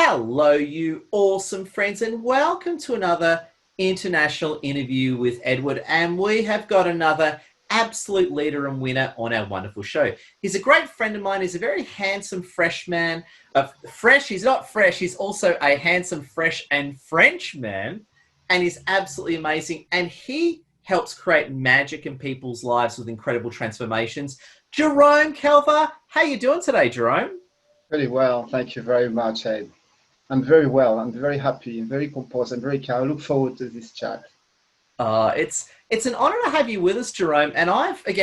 Hello, you awesome friends, and welcome to another international interview with Edward. And we have got another absolute leader and winner on our wonderful show. He's a great friend of mine. He's a very handsome, fresh man. Fresh, he's not fresh, he's also a handsome, fresh, and Frenchman. And he's absolutely amazing. And he helps create magic in people's lives with incredible transformations. Jerome Calvar, how you doing today, Jerome? Very well, thank you very much, Ed. I'm very well. I'm very happy, very composed, and very calm. I look forward to this chat. It's an honor to have you with us, Jerome. And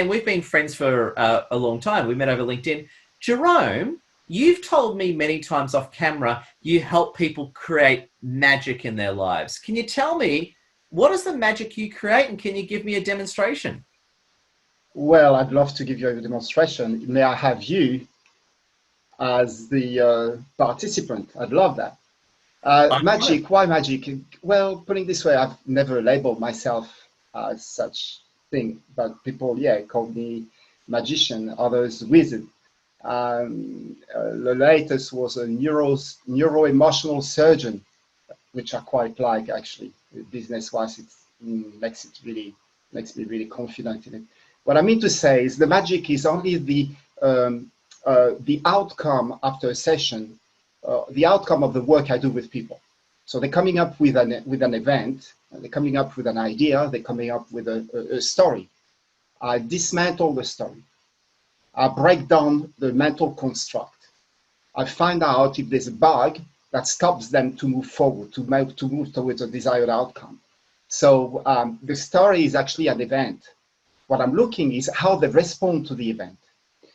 we've been friends for a long time. We met over LinkedIn. Jerome, you've told me many times off camera you help people create magic in their lives. Can you tell me what is the magic you create, and can you give me a demonstration? Well, I'd love to give you a demonstration. May I have you as the participant? I'd love that. Magic, why magic? Well, putting it this way, I've never labeled myself as such thing, but people, call me magician, others wizard. The latest was a neuro-emotional surgeon, which I quite like actually. Business-wise, it makes me really confident in it. What I mean to say is the magic is only the outcome after a session, the outcome of the work I do with people. So they're coming up with an event, they're coming up with an idea, they're coming up with a story. I dismantle the story. I break down the mental construct. I find out if there's a bug that stops them to move forward, to move towards a desired outcome. So the story is actually an event. What I'm looking is how they respond to the event.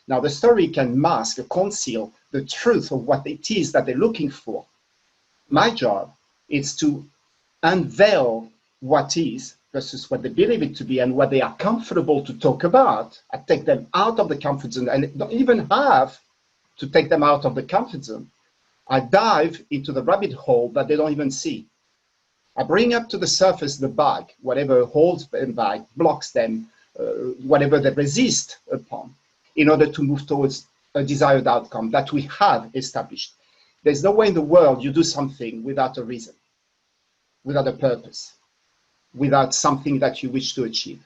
Now, the story can mask or conceal the truth of what it is that they're looking for. My job is to unveil what is versus what they believe it to be and what they are comfortable to talk about. I take them out of the comfort zone, and don't even have to take them out of the comfort zone. I dive into the rabbit hole that they don't even see. I bring up to the surface the bug, whatever holds them back, blocks them, whatever they resist upon, in order to move towards a desired outcome that we have established. There's no way in the world you do something without a reason, without a purpose, without something that you wish to achieve.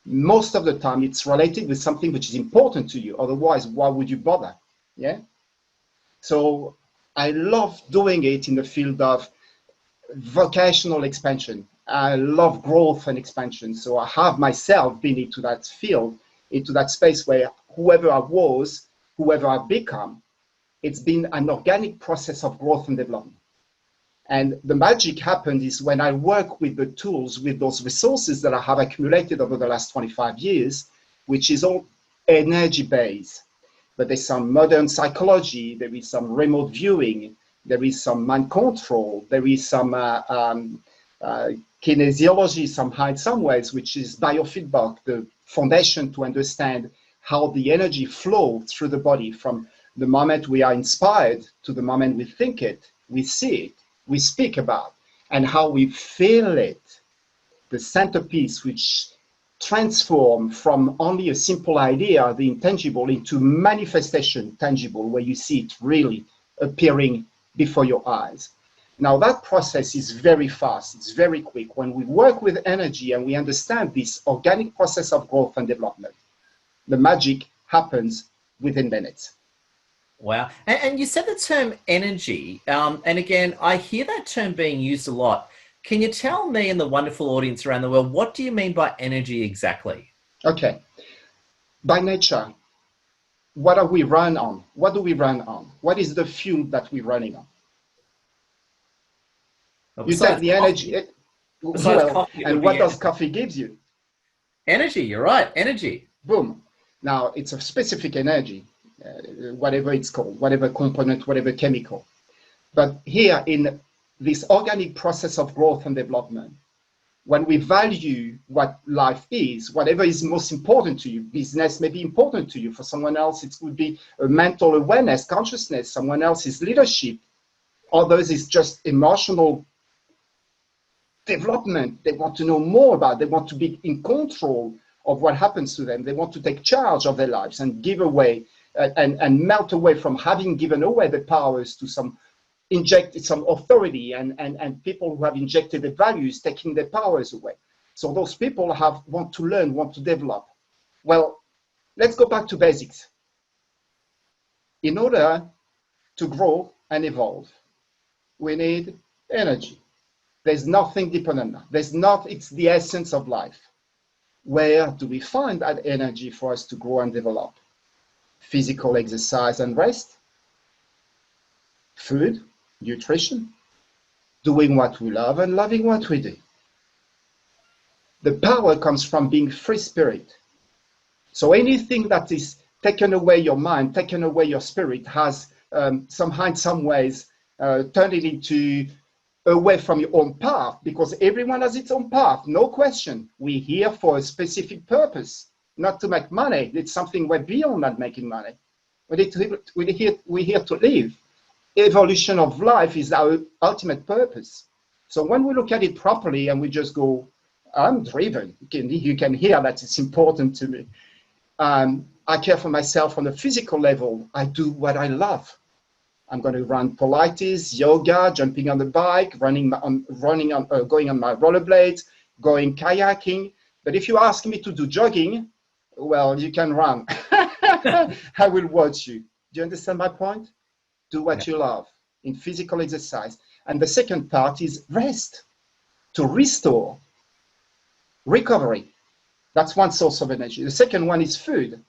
Most of the time, it's related with something which is important to you. Otherwise, why would you bother? Yeah. So I love doing it in the field of vocational expansion. I love growth and expansion. So I have myself been into that field, into that space where whoever I was, whoever I've become, it's been an organic process of growth and development. And the magic happens is when I work with the tools, with those resources that I have accumulated over the last 25 years, which is all energy-based. But there's some modern psychology, there is some remote viewing, there is some mind control, there is some kinesiology somehow in some ways, which is biofeedback, the foundation to understand how the energy flows through the body from the moment we are inspired to the moment we think it, we see it, we speak about, and how we feel it. The centerpiece which transform from only a simple idea, the intangible, into manifestation, tangible, where you see it really appearing before your eyes. Now that process is very fast, it's very quick. When we work with energy and we understand this organic process of growth and development, the magic happens within minutes. Wow. And you said the term energy. And again, I hear that term being used a lot. Can you tell me and the wonderful audience around the world, what do you mean by energy exactly? Okay. By nature, what are we run on? What do we run on? What is the fuel that we're running on? You take the energy. And what does coffee gives you? Energy, you're right, energy. Boom. Now, it's a specific energy, whatever it's called, whatever component, whatever chemical. But here in this organic process of growth and development, when we value what life is, whatever is most important to you, business may be important to you. For someone else, it would be a mental awareness, consciousness. Someone else is leadership. Others is just emotional development. They want to know more about, they want to be in control of what happens to them. They want to take charge of their lives and give away and melt away from having given away the powers to some inject some authority and people who have injected their values, taking their powers away. So those people want to learn, want to develop. Well, let's go back to basics. In order to grow and evolve, we need energy. There's nothing deeper than that. It's the essence of life. Where do we find that energy for us to grow and develop? Physical exercise and rest, food, nutrition, doing what we love and loving what we do. The power comes from being free spirit. So anything that is taken away your mind, taken away your spirit, has somehow in some ways turned it into away from your own path, because everyone has its own path, no question. We're here for a specific purpose, not to make money. It's something way beyond that, making money. We're here to live. Evolution of life is our ultimate purpose. So when we look at it properly and we just go, I'm driven, you can hear that it's important to me. I care for myself on a physical level. I do what I love. I'm going to run Pilates, yoga, jumping on the bike, going on my rollerblades, going kayaking. But if you ask me to do jogging, well, you can run. I will watch you. Do you understand my point? Do what you love in physical exercise. And the second part is rest, to restore, recovery. That's one source of energy. The second one is food.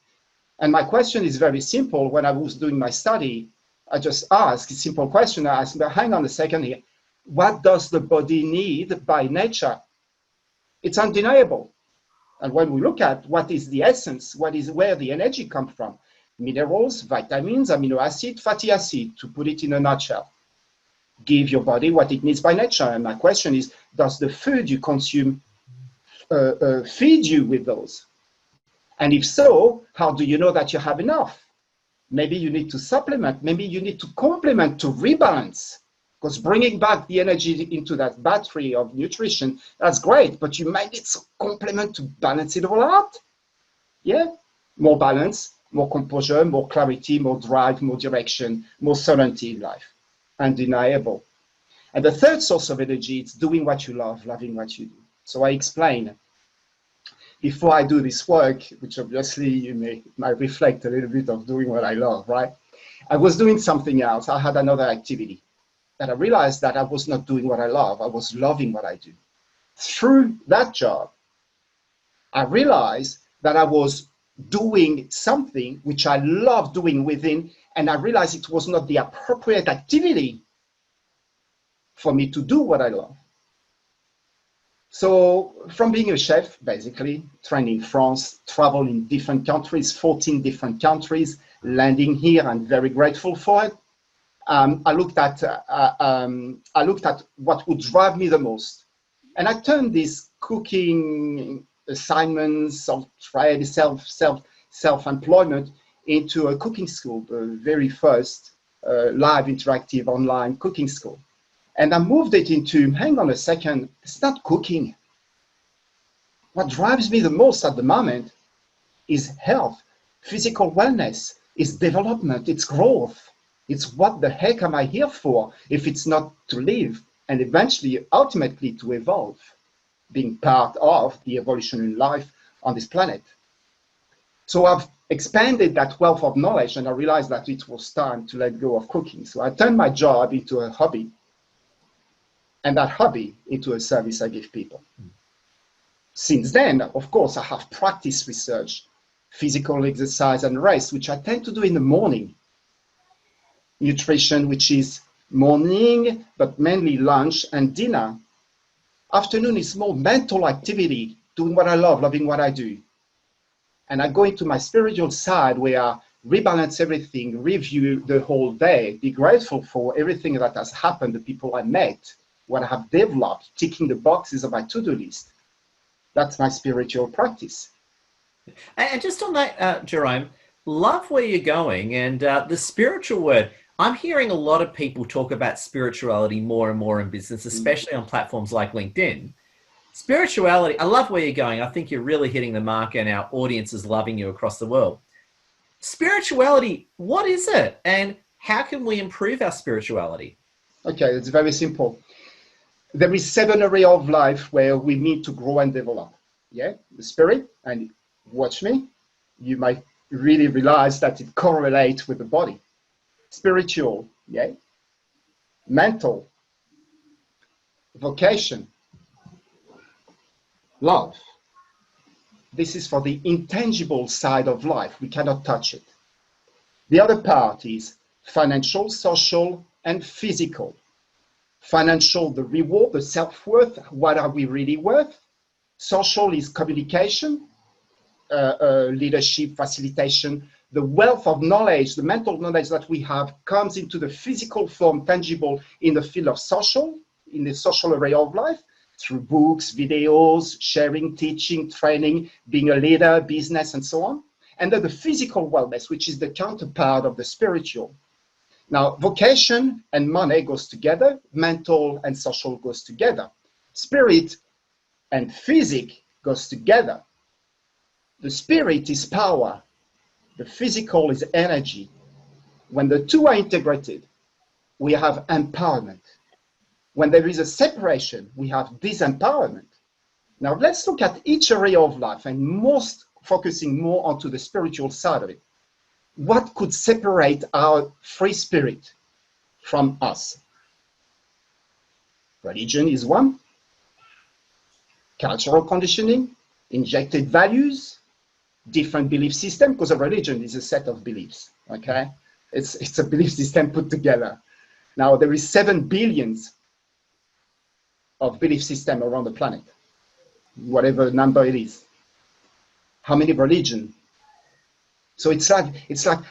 And my question is very simple. When I was doing my study, I just asked a simple question. I asked, hang on a second here. What does the body need by nature? It's undeniable. And when we look at what is the essence, where the energy comes from, minerals, vitamins, amino acid, fatty acid, to put it in a nutshell. Give your body what it needs by nature. And my question is, does the food you consume feed you with those? And if so, how do you know that you have enough? Maybe you need to supplement, maybe you need to complement, to rebalance, because bringing back the energy into that battery of nutrition, that's great, but you might need to complement to balance it all out. Yeah, more balance, more composure, more clarity, more drive, more direction, more certainty in life. Undeniable. And the third source of energy is doing what you love, loving what you do. So I explain, before I do this work, which obviously you might reflect a little bit of doing what I love, right? I was doing something else. I had another activity that I realized that I was not doing what I love. I was loving what I do. Through that job, I realized that I was doing something which I love doing within, and I realized it was not the appropriate activity for me to do what I love. So from being a chef, basically, trained in France, traveled in different countries, 14 different countries, landing here, I'm very grateful for it. I looked at what would drive me the most. And I turned this cooking assignments, self-trade, self-employment into a cooking school, the very first live interactive online cooking school. And I moved it into, hang on a second, it's not cooking. What drives me the most at the moment is health, physical wellness, it's development, it's growth. It's what the heck am I here for if it's not to live and eventually, ultimately to evolve, being part of the evolution in life on this planet. So I've expanded that wealth of knowledge and I realized that it was time to let go of cooking. So I turned my job into a hobby. And that hobby into a service I give people. Since then, of course, I have practiced research, physical exercise and rest, which I tend to do in the morning. Nutrition, which is morning, but mainly lunch and dinner. Afternoon is more mental activity, doing what I love, loving what I do. And I go into my spiritual side where I rebalance everything, review the whole day, be grateful for everything that has happened, the people I met, what I have developed, ticking the boxes of my to-do list. That's my spiritual practice. And just on that, Jerome, love where you're going and the spiritual word. I'm hearing a lot of people talk about spirituality more and more in business, especially on platforms like LinkedIn. Spirituality, I love where you're going. I think you're really hitting the mark and our audience is loving you across the world. Spirituality, what is it? And how can we improve our spirituality? Okay, it's very simple. There is 7 areas of life where we need to grow and develop. Yeah, the spirit, and watch me, you might really realize that it correlates with the body. Spiritual, yeah, mental, vocation, love. This is for the intangible side of life. We cannot touch it. The other part is financial, social, and physical. Financial, the reward, the self-worth, what are we really worth? Social is communication, leadership, facilitation. The wealth of knowledge, the mental knowledge that we have comes into the physical form, tangible in the field of social, in the social area of life, through books, videos, sharing, teaching, training, being a leader, business, and so on. And then the physical wellness, which is the counterpart of the spiritual. Now, vocation and money goes together, mental and social goes together. Spirit and physic goes together. The spirit is power, the physical is energy. When the two are integrated, we have empowerment. When there is a separation, we have disempowerment. Now, let's look at each area of life and most focusing more onto the spiritual side of it. What could separate our free spirit from us? Religion is one. Cultural conditioning, injected values, different belief system, because a religion is a set of beliefs, okay? It's a belief system put together. Now, there is 7 billion of belief system around the planet, whatever number it is. How many religions? So it's like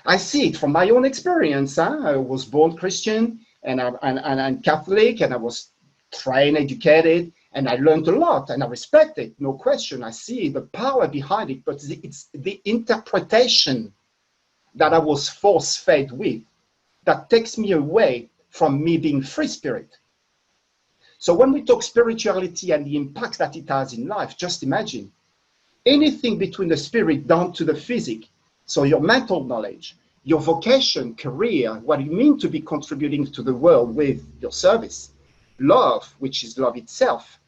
I see it from my own experience. I was born Christian and I'm Catholic, and I was trained, educated, and I learned a lot, and I respect it, no question. I see the power behind it, but it's the interpretation that I was force-fed with that takes me away from me being free spirit. So when we talk spirituality and the impact that it has in life, just imagine anything between the spirit down to the physic. So your mental knowledge, your vocation, career, what you mean to be contributing to the world with your service, love, which is love itself,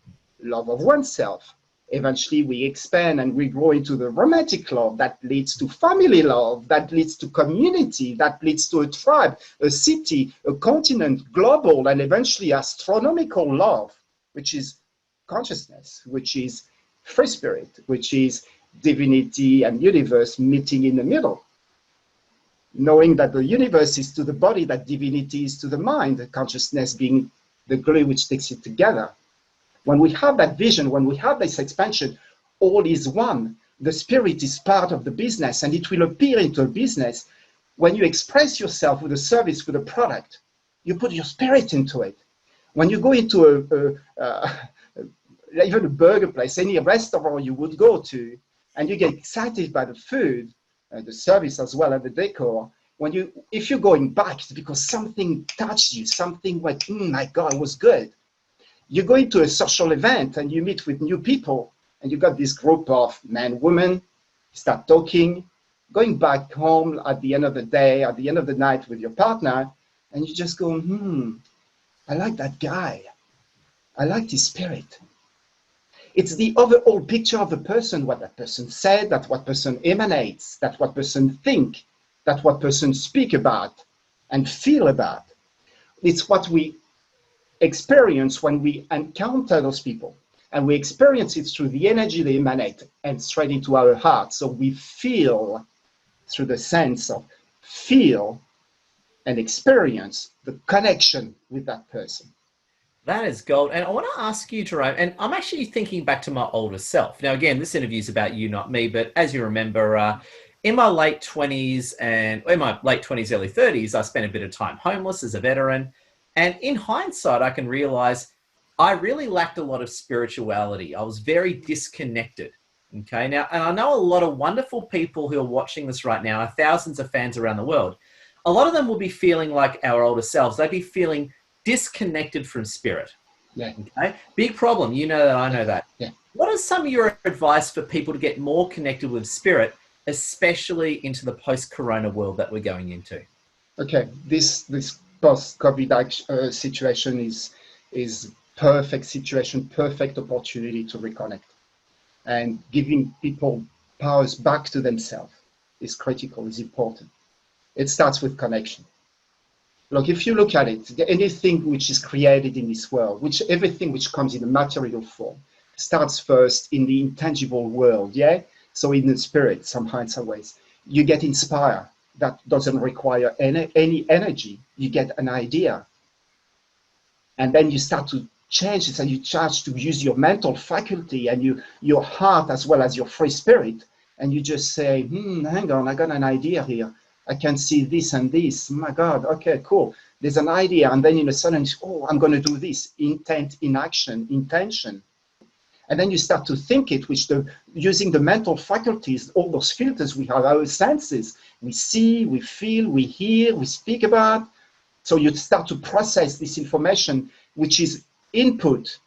love of oneself. Eventually we expand and we grow into the romantic love that leads to family love, that leads to community, that leads to a tribe, a city, a continent, global, and eventually astronomical love, which is consciousness, which is free spirit, which is divinity and universe meeting in the middle. Knowing that the universe is to the body, that divinity is to the mind, consciousness being the glue which takes it together. When we have that vision, when we have this expansion, all is one. The spirit is part of the business, and it will appear into a business. When you express yourself with a service, with a product, you put your spirit into it. When you go into even a burger place, any restaurant you would go to, and you get excited by the food, the service as well, and the decor, if you're going back, it's because something touched you, something went, my God, it was good. You go into a social event and you meet with new people, and you got this group of men, women, start talking, going back home at the end of the day, at the end of the night with your partner, and you just go, I like that guy. I like his spirit. It's the overall picture of the person, what that person said, that what person emanates, that what person think, that what person speak about and feel about. It's what we experience when we encounter those people, and we experience it through the energy they emanate and straight into our heart. So we feel through the sense of feel and experience the connection with that person. That is gold. And I want to ask you, Jerome, and I'm actually thinking back to my older self. Now, again, this interview is about you, not me, but as you remember, in my late 20s and in my late 20s, early 30s, I spent a bit of time homeless as a veteran. And in hindsight, I can realize I really lacked a lot of spirituality. I was very disconnected. Okay. Now, and I know a lot of wonderful people who are watching this right now, thousands of fans around the world. A lot of them will be feeling like our older selves. They'd be feeling disconnected from spirit. Yeah. Okay. Big problem. You know that, I know that. Yeah. What is some of your advice for people to get more connected with spirit, especially into the post-corona world that we're going into? Okay. This post-COVID situation is perfect situation, perfect opportunity to reconnect. And giving people powers back to themselves is critical, is important. It starts with connection. Look, if you look at it, anything which is created in this world, everything which comes in a material form, starts first in the intangible world, yeah? So in the spirit, somehow, in some ways, you get inspired. That doesn't require any energy. You get an idea. And then you start to change it, and you start to use your mental faculty and your heart as well as your free spirit. And you just say, hang on, I got an idea here. I can see this and this. My God, okay, cool. There's an idea. And then in a sudden, oh, I'm going to do this. Intent in action, intention. And then you start to think it, using the mental faculties, all those filters we have, our senses. We see, we feel, we hear, we speak about. So you start to process this information, which is input.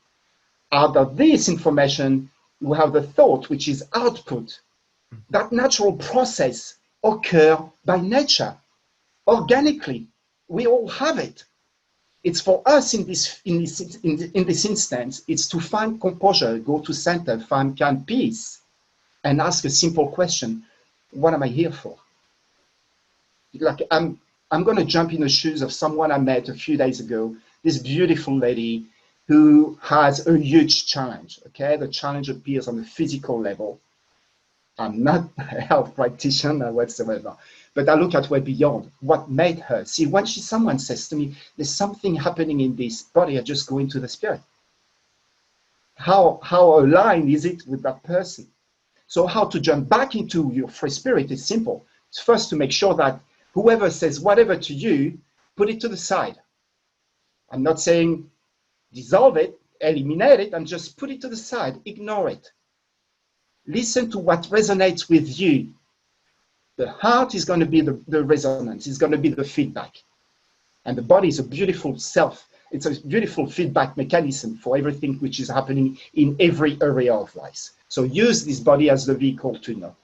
Out of this information, you have the thought, which is output. That natural process occurs by nature, organically. We all have it. It's for us in this instance, it's to find composure, go to center, find calm, peace, and ask a simple question: what am I here for? Like I'm going to jump in the shoes of someone I met a few days ago, this beautiful lady who has a huge challenge, okay? The challenge appears on the physical level. I'm not a health practitioner whatsoever, but I look at way beyond what made her. See, when someone says to me, there's something happening in this body, I just go into the spirit. How aligned is it with that person? So how to jump back into your free spirit is simple. It's first to make sure that whoever says whatever to you, put it to the side. I'm not saying dissolve it, eliminate it, I'm just put it to the side, ignore it. Listen to what resonates with you. The heart is going to be the resonance, it's going to be the feedback. And the body is a beautiful it's a beautiful feedback mechanism for everything which is happening in every area of life. So use this body as the vehicle to know.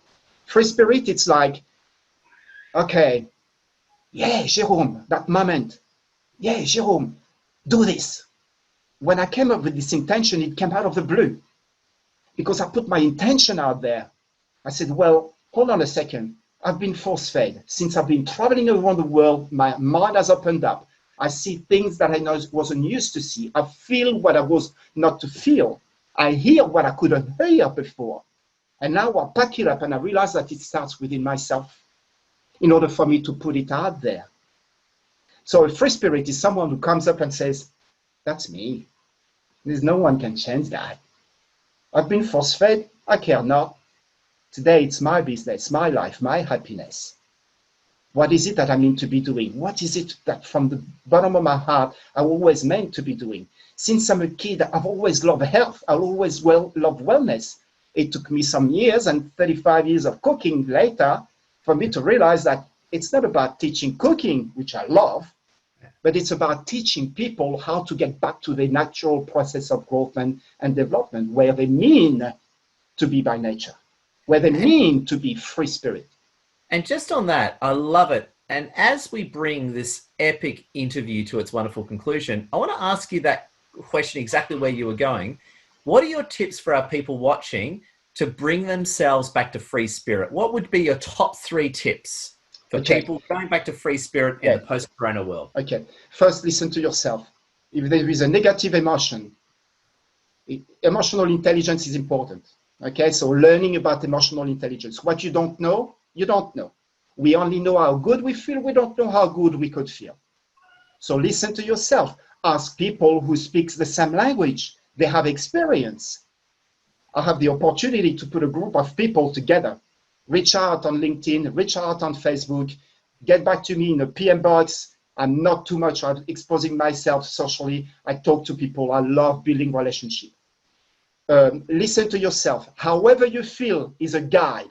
Free spirit, it's like, okay, yeah, Jerome, that moment. Yeah, Jerome, do this. When I came up with this intention, it came out of the blue. Because I put my intention out there. I said, well, hold on a second. I've been force-fed. Since I've been traveling around the world, my mind has opened up. I see things that I wasn't used to see. I feel what I was not to feel. I hear what I couldn't hear before. And now I pack it up and I realize that it starts within myself in order for me to put it out there. So a free spirit is someone who comes up and says, that's me. There's no one can change that. I've been force-fed. I care not. Today it's my business, my life, my happiness. What is it that I mean to be doing? What is it that from the bottom of my heart I always meant to be doing? Since I'm a kid, I've always loved health. I've always loved wellness. It took me some years and 35 years of cooking later for me to realize that it's not about teaching cooking, which I love, but it's about teaching people how to get back to the natural process of growth and development, where they mean to be by nature, where they mean to be free spirit. And just on that, I love it. And as we bring this epic interview to its wonderful conclusion, I want to ask you that question exactly where you were going. What are your tips for our people watching to bring themselves back to free spirit? What would be your top 3 tips for people going back to free spirit in the post-corona world? Okay. First, listen to yourself. If there is a negative emotion, emotional intelligence is important. Okay, so learning about emotional intelligence. What you don't know, you don't know. We only know how good we feel. We don't know how good we could feel. So listen to yourself. Ask people who speak the same language. They have experience. I have the opportunity to put a group of people together. Reach out on LinkedIn, reach out on Facebook, get back to me in a PM box. I'm not too much exposing myself socially. I talk to people. I love building relationships. Listen to yourself. However you feel is a guide.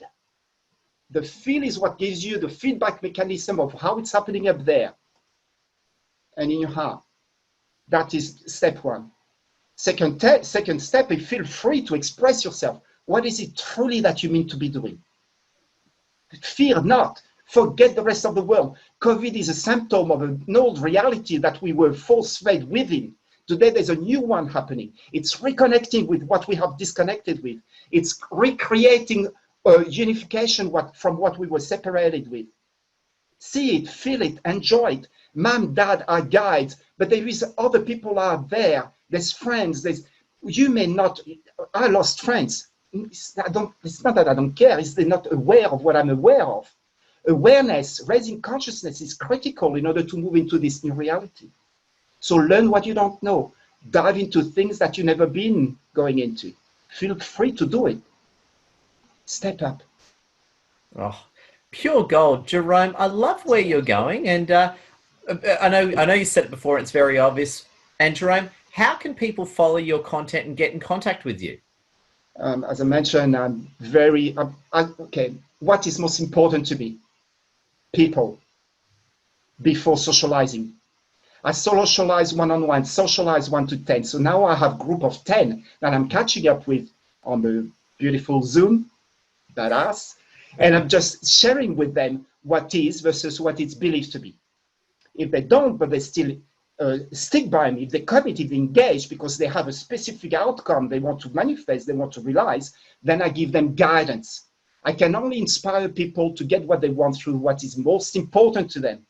The feel is what gives you the feedback mechanism of how it's happening up there and in your heart. That is step 1. Second step is feel free to express yourself. What is it truly that you mean to be doing? Fear not. Forget the rest of the world. COVID is a symptom of an old reality that we were force-fed within. Today, there's a new one happening. It's reconnecting with what we have disconnected with. It's recreating a unification from what we were separated with. See it, feel it, enjoy it. Mom, dad are guides, but there is other people out there. There's friends. You may not. I lost friends. It's not that I don't care. It's they're not aware of what I'm aware of. Awareness, raising consciousness is critical in order to move into this new reality. So learn what you don't know. Dive into things that you've never been going into. Feel free to do it. Step up. Oh, pure gold, Jerome. I love where you're going, and I know you said it before. It's very obvious. And Jerome, how can people follow your content and get in contact with you? As I mentioned, okay. What is most important to me? People. Before socializing. I socialize one-on-one, socialize 1 to 10. So now I have a group of 10 that I'm catching up with on the beautiful Zoom, badass, and I'm just sharing with them what is versus what it's believed to be. If they don't, but they still stick by me, if they commit, if they engage because they have a specific outcome they want to manifest, they want to realize, then I give them guidance. I can only inspire people to get what they want through what is most important to them.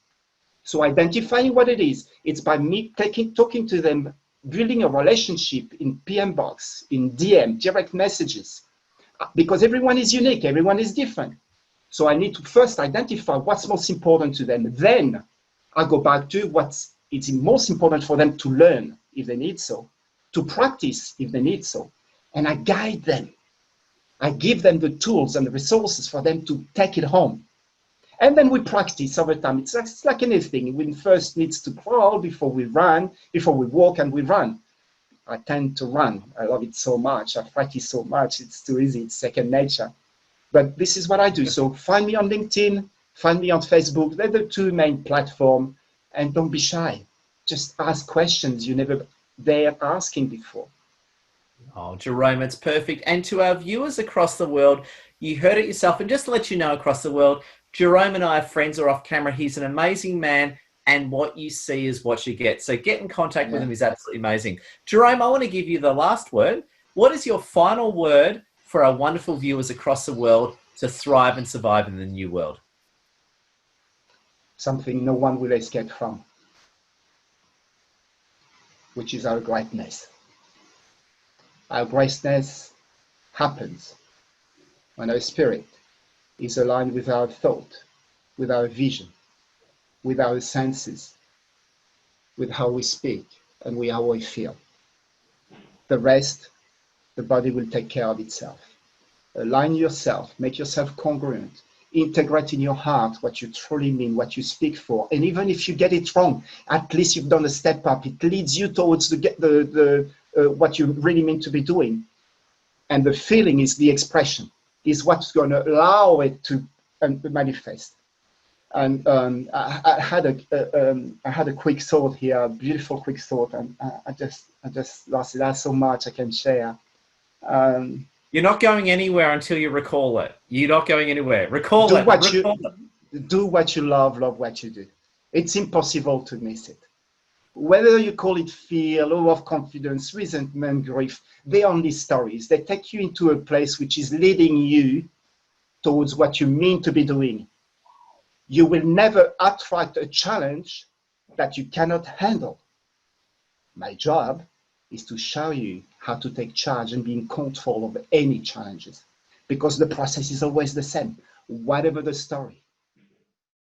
So identifying what it is, it's by me talking to them, building a relationship in PM box, in DM, direct messages, because everyone is unique, everyone is different. So I need to first identify what's most important to them. Then I go back to it's most important for them to learn if they need so, to practice if they need so. And I guide them. I give them the tools and the resources for them to take it home. And then we practice over time. It's like anything. We first needs to crawl before we run, before we walk and we run. I tend to run. I love it so much. I practice so much. It's too easy. It's second nature. But this is what I do. So find me on LinkedIn, find me on Facebook. They're the two main platforms. And don't be shy. Just ask questions you never dared asking before. Oh, Jerome, it's perfect. And to our viewers across the world, you heard it yourself. And just to let you know across the world, Jerome and I are friends or off camera. He's an amazing man. And what you see is what you get. So get in contact with him. He's absolutely amazing. Jerome, I want to give you the last word. What is your final word for our wonderful viewers across the world to thrive and survive in the new world? Something no one will escape from, which is our greatness. Our greatness happens when our spirit is aligned with our thought, with our vision, with our senses, with how we speak and with how we feel. The rest, the body will take care of itself. Align yourself, make yourself congruent, integrate in your heart what you truly mean, what you speak for. And even if you get it wrong, at least you've done a step up. It leads you towards what you really mean to be doing. And the feeling is the expression, is what's going to allow it to manifest. And I had a quick thought here, a beautiful quick thought, and I just lost it. There's so much I can share. You're not going anywhere until you recall it. You're not going anywhere. Recall it. Do what you love what you do. It's impossible to miss it. Whether you call it fear, low of confidence, resentment, grief, they're only stories. They take you into a place which is leading you towards what you mean to be doing. You will never attract a challenge that you cannot handle. My job is to show you how to take charge and be in control of any challenges, because the process is always the same, whatever the story.